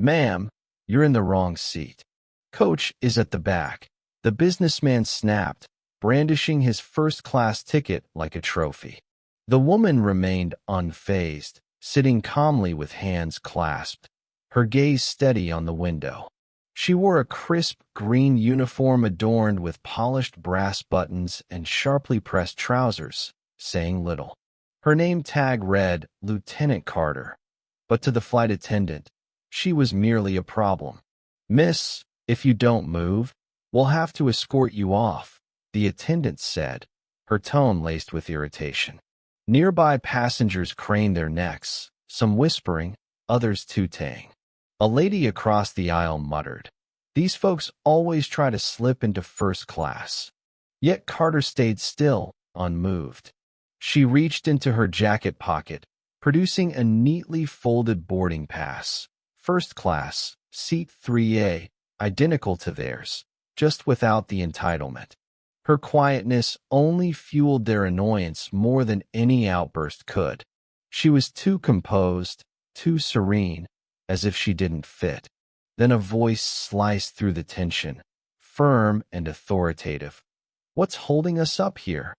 Ma'am, you're in the wrong seat. Coach is at the back. The businessman snapped, brandishing his first-class ticket like a trophy. The woman remained unfazed, sitting calmly with hands clasped, her gaze steady on the window. She wore a crisp green uniform adorned with polished brass buttons and sharply pressed trousers, saying little. Her name tag read Lieutenant Carter, but to the flight attendant, she was merely a problem. "Miss, if you don't move, we'll have to escort you off," the attendant said, her tone laced with irritation. Nearby passengers craned their necks, some whispering, others tooting. A lady across the aisle muttered, "These folks always try to slip into first class." Yet Carter stayed still, unmoved. She reached into her jacket pocket, producing a neatly folded boarding pass. First class, seat 3A, identical to theirs, just without the entitlement. Her quietness only fueled their annoyance more than any outburst could. She was too composed, too serene, as if she didn't fit. Then a voice sliced through the tension, firm and authoritative. "What's holding us up here?"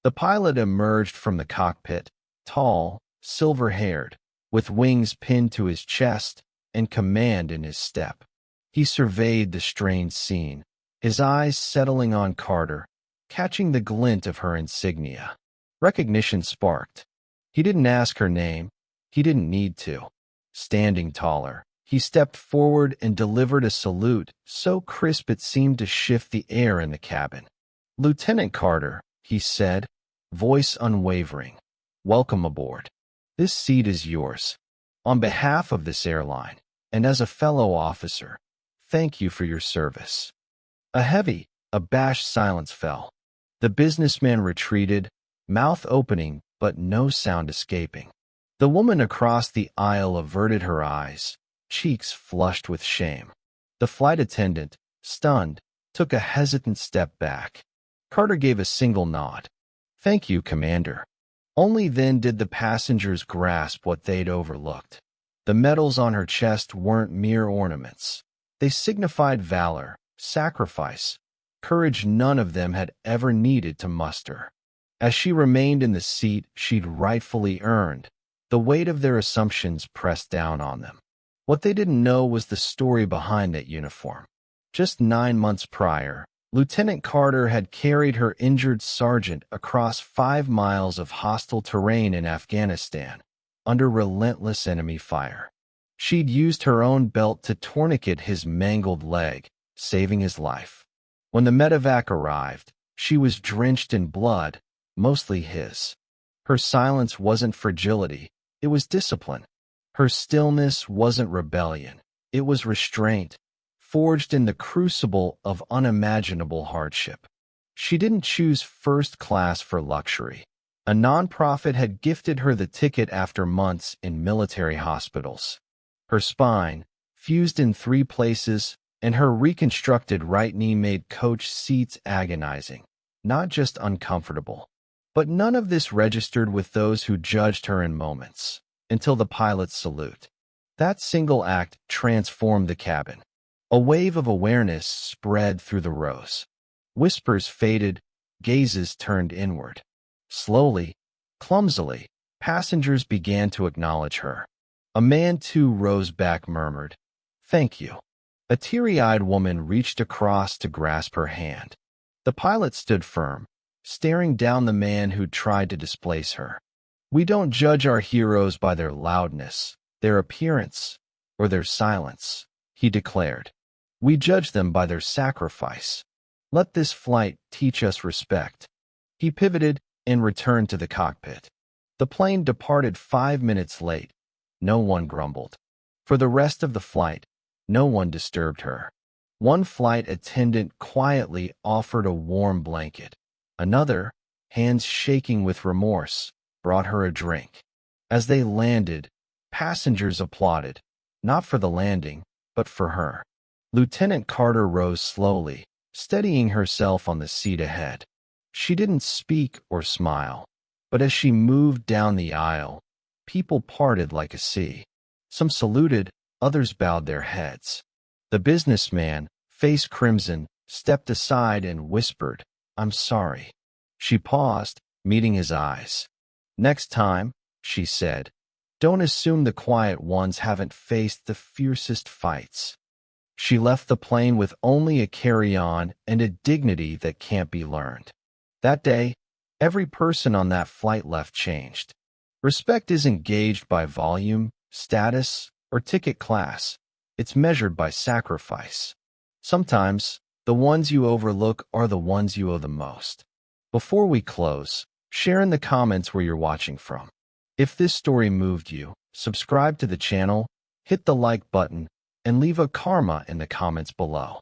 The pilot emerged from the cockpit, tall, silver-haired, with wings pinned to his chest and command in his step. He surveyed the strange scene, his eyes settling on Carter, catching the glint of her insignia. Recognition sparked. He didn't ask her name. He didn't need to. Standing taller, he stepped forward and delivered a salute so crisp it seemed to shift the air in the cabin. "Lieutenant Carter," he said, voice unwavering, "welcome aboard. This seat is yours. On behalf of this airline, and as a fellow officer, thank you for your service." A heavy, abashed silence fell. The businessman retreated, mouth opening but no sound escaping. The woman across the aisle averted her eyes, cheeks flushed with shame. The flight attendant, stunned, took a hesitant step back. Carter gave a single nod. "Thank you, Commander." Only then did the passengers grasp what they'd overlooked. The medals on her chest weren't mere ornaments. They signified valor, sacrifice, courage none of them had ever needed to muster. As she remained in the seat she'd rightfully earned, the weight of their assumptions pressed down on them. What they didn't know was the story behind that uniform. Just 9 months prior, Lieutenant Carter had carried her injured sergeant across 5 miles of hostile terrain in Afghanistan, under relentless enemy fire. She'd used her own belt to tourniquet his mangled leg, saving his life. When the medevac arrived, she was drenched in blood, mostly his. Her silence wasn't fragility, it was discipline. Her stillness wasn't rebellion, it was restraint, forged in the crucible of unimaginable hardship. She didn't choose first class for luxury. A nonprofit had gifted her the ticket after months in military hospitals. Her spine, fused in 3 places, and her reconstructed right knee made coach seats agonizing, not just uncomfortable. But none of this registered with those who judged her in moments, until the pilot's salute. That single act transformed the cabin. A wave of awareness spread through the rows. Whispers faded, gazes turned inward. Slowly, clumsily, passengers began to acknowledge her. A man too rose back, murmured, "Thank you." A teary-eyed woman reached across to grasp her hand. The pilot stood firm, staring down the man who'd tried to displace her. "We don't judge our heroes by their loudness, their appearance, or their silence," he declared. "We judge them by their sacrifice. Let this flight teach us respect." He pivoted and returned to the cockpit. The plane departed 5 minutes late. No one grumbled. For the rest of the flight, no one disturbed her. One flight attendant quietly offered a warm blanket. Another, hands shaking with remorse, brought her a drink. As they landed, passengers applauded, not for the landing, but for her. Lieutenant Carter rose slowly, steadying herself on the seat ahead. She didn't speak or smile, but as she moved down the aisle, people parted like a sea. Some saluted, Others bowed their heads. The businessman, face crimson, stepped aside and whispered, "I'm sorry." She paused, meeting his eyes. "Next time," she said, "don't assume the quiet ones haven't faced the fiercest fights." She left the plane with only a carry-on and a dignity that can't be learned. That day, every person on that flight left changed. Respect isn't gauged by volume, status, or ticket class. It's measured by sacrifice. Sometimes, the ones you overlook are the ones you owe the most. Before we close, share in the comments where you're watching from. If this story moved you, subscribe to the channel, hit the like button, and leave a karma in the comments below.